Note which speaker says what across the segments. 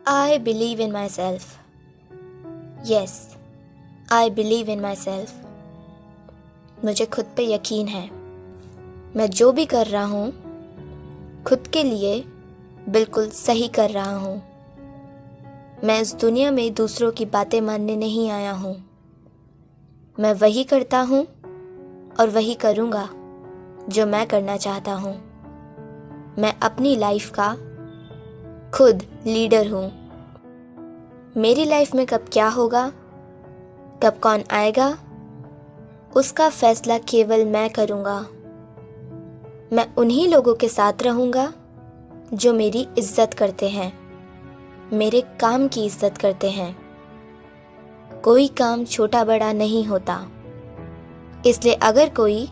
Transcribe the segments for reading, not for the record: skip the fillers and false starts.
Speaker 1: I believe in myself. Yes, I believe in myself. मुझे खुद पे यकीन है. मैं जो भी कर रहा हूँ खुद के लिए बिल्कुल सही कर रहा हूँ. मैं इस दुनिया में दूसरों की बातें मानने नहीं आया हूँ. मैं वही करता हूँ और वही करूँगा जो मैं करना चाहता हूँ. मैं अपनी लाइफ का खुद लीडर हूँ. मेरी लाइफ में कब क्या होगा, कब कौन आएगा, उसका फैसला केवल मैं करूँगा. मैं उन्हीं लोगों के साथ रहूँगा जो मेरी इज्जत करते हैं, मेरे काम की इज्जत करते हैं. कोई काम छोटा बड़ा नहीं होता, इसलिए अगर कोई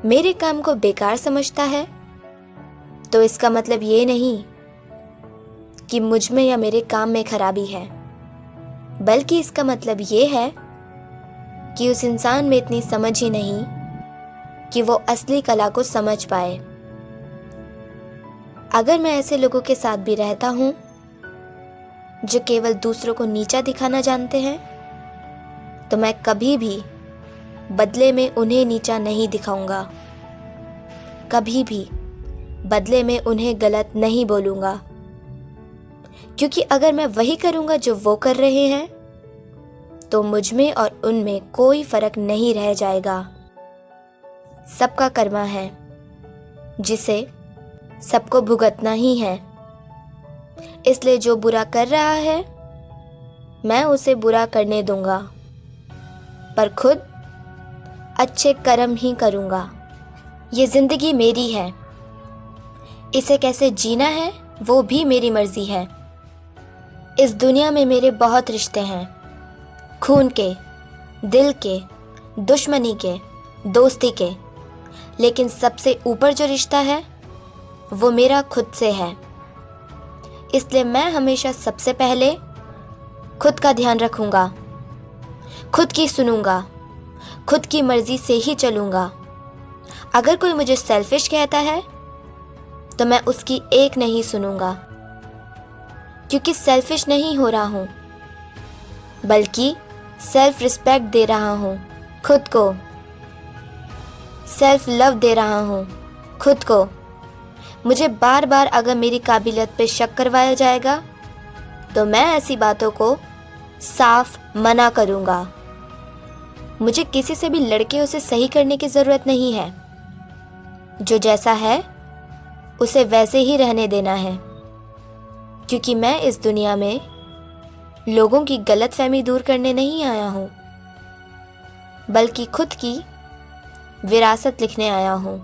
Speaker 1: मेरे काम को बेकार समझता है तो इसका मतलब ये नहीं कि मुझ में या मेरे काम में खराबी है, बल्कि इसका मतलब ये है कि उस इंसान में इतनी समझ ही नहीं कि वो असली कला को समझ पाए. अगर मैं ऐसे लोगों के साथ भी रहता हूँ जो केवल दूसरों को नीचा दिखाना जानते हैं, तो मैं कभी भी बदले में उन्हें नीचा नहीं दिखाऊंगा. कभी भी बदले में उन्हें गलत नहीं बोलूंगा, क्योंकि अगर मैं वही करूंगा जो वो कर रहे हैं तो मुझ में और उनमें कोई फर्क नहीं रह जाएगा. सबका कर्मा है जिसे सबको भुगतना ही है. इसलिए जो बुरा कर रहा है मैं उसे बुरा करने दूंगा, पर खुद अच्छे कर्म ही करूंगा. ये जिंदगी मेरी है, इसे कैसे जीना है वो भी मेरी मर्जी है. इस दुनिया में मेरे बहुत रिश्ते हैं, खून के, दिल के, दुश्मनी के, दोस्ती के, लेकिन सबसे ऊपर जो रिश्ता है वो मेरा खुद से है. इसलिए मैं हमेशा सबसे पहले खुद का ध्यान रखूंगा, खुद की सुनूंगा, खुद की मर्जी से ही चलूंगा. अगर कोई मुझे सेल्फिश कहता है तो मैं उसकी एक नहीं सुनूंगा, क्योंकि सेल्फिश नहीं हो रहा हूं, बल्कि सेल्फ रिस्पेक्ट दे रहा हूं खुद को. सेल्फ लव दे रहा हूं खुद को. मुझे बार बार अगर मेरी काबिलियत पे शक करवाया जाएगा तो मैं ऐसी बातों को साफ मना करूंगा. मुझे किसी से भी लड़के उसे सही करने की ज़रूरत नहीं है. जो जैसा है उसे वैसे ही रहने देना है, क्योंकि मैं इस दुनिया में लोगों की गलतफहमी दूर करने नहीं आया हूँ, बल्कि खुद की विरासत लिखने आया हूँ.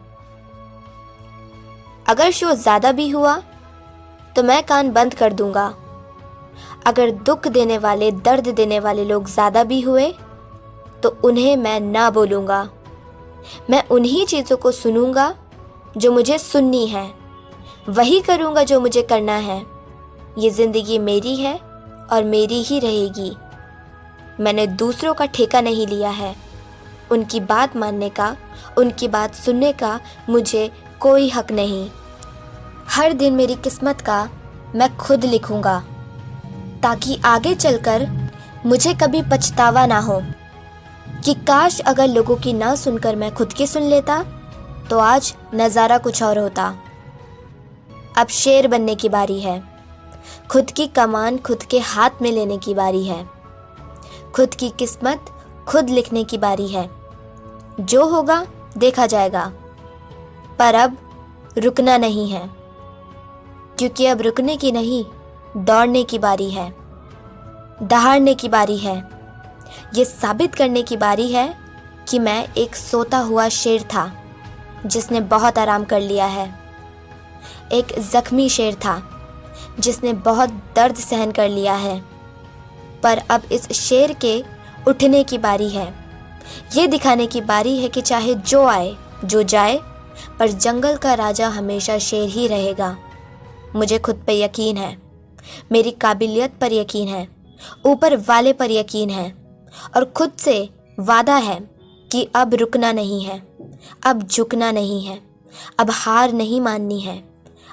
Speaker 1: अगर शो ज़्यादा भी हुआ तो मैं कान बंद कर दूंगा. अगर दुख देने वाले, दर्द देने वाले लोग ज़्यादा भी हुए तो उन्हें मैं ना बोलूँगा. मैं उन्हीं चीज़ों को सुनूंगा जो मुझे सुननी है, वही करूँगा जो मुझे करना है. ये ज़िंदगी मेरी है और मेरी ही रहेगी. मैंने दूसरों का ठेका नहीं लिया है. उनकी बात मानने का, उनकी बात सुनने का मुझे कोई हक नहीं. हर दिन मेरी किस्मत का मैं खुद लिखूंगा, ताकि आगे चलकर मुझे कभी पछतावा ना हो कि काश अगर लोगों की ना सुनकर मैं खुद की सुन लेता तो आज नज़ारा कुछ और होता. अब शेर बनने की बारी है. खुद की कमान खुद के हाथ में लेने की बारी है. खुद की किस्मत खुद लिखने की बारी है. जो होगा देखा जाएगा, पर अब रुकना नहीं है, क्योंकि अब रुकने की नहीं, दौड़ने की बारी है. दहाड़ने की बारी है. ये साबित करने की बारी है कि मैं एक सोता हुआ शेर था जिसने बहुत आराम कर लिया है. एक जख्मी शेर था जिसने बहुत दर्द सहन कर लिया है, पर अब इस शेर के उठने की बारी है. ये दिखाने की बारी है कि चाहे जो आए जो जाए, पर जंगल का राजा हमेशा शेर ही रहेगा. मुझे खुद पे यकीन है, मेरी काबिलियत पर यकीन है, ऊपर वाले पर यकीन है, और खुद से वादा है कि अब रुकना नहीं है, अब झुकना नहीं है, अब हार नहीं माननी है,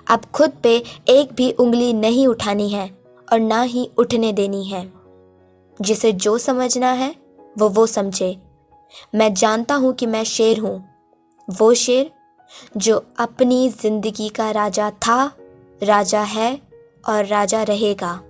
Speaker 1: अब खुद पे एक भी उंगली नहीं उठानी है और ना ही उठने देनी है। जिसे जो समझना है वो समझे। मैं जानता हूँ कि मैं शेर हूँ, वो शेर जो अपनी जिंदगी का राजा था, राजा है और राजा रहेगा।